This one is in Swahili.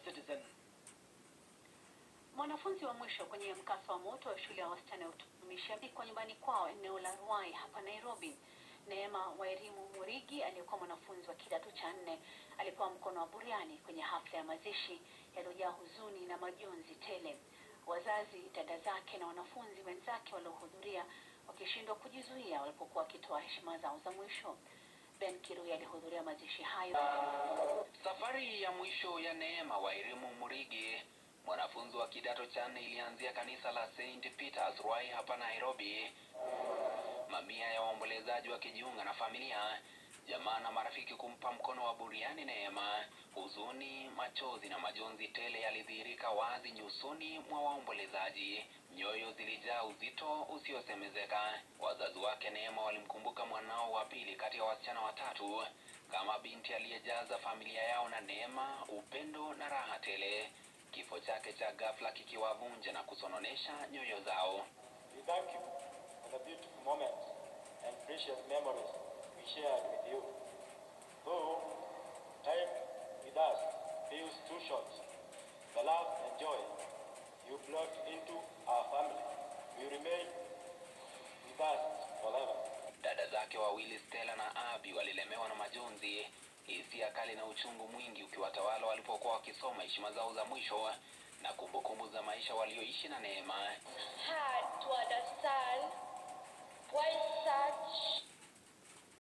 citizen. Mwanafunzi wa mwisho kwenye mkasa wa moto wa shule ya wasichana ya utumishi kwa nyumbani kwao eneo la Ruai hapa Nairobi. Neema Wairimu Murigi aliyekuwa mwanafunzi wa kidato cha 4 alipewa mkono wa buriani kwenye hafla ya mazishi yaliyojaa huzuni na majonzi tele. Wazazi, dada zake na wanafunzi wenzake waliohudhuria wakishindwa kujizuia walipokuwa wakitoa heshima zao za mwisho. Ben Kirui alihudhuria mazishi hayo. Safari ya mwisho ya Neema Wairimu Murigi, mwanafunzi wa kidato cha 4, ilianzia kanisa la St. Peter's Ruai hapa Nairobi. Mamia ya waombolezaji wakijiunga na familia, jamaa na marafiki kumpa mkono wa buriani Neema. Huzuni, machozi na majonzi tele yalidhihirika wazi nyusoni mwa waombolezaji. Nyoyo zilijaa uzito usiosemezeka. Wazazi wake Neema walimkumbuka mwanao wa pili kati ya wasichana watatu kama binti aliyejaza familia yao na neema, upendo na raha tele. Kifo chake cha ghafla kikiwavunja na kusononesha nyoyo zao. We thank you for the beautiful moments and precious memories we shared with you. Though time with us feels too short, the love and joy you brought into our family will remain with us forever. Dada zake wawili Stella na Abi walilemewa na majonzi, hisia kali na uchungu mwingi ukiwatawala walipokuwa wakisoma heshima zao za mwisho na kumbukumbu za maisha walioishi na Neema. Hard to understand why such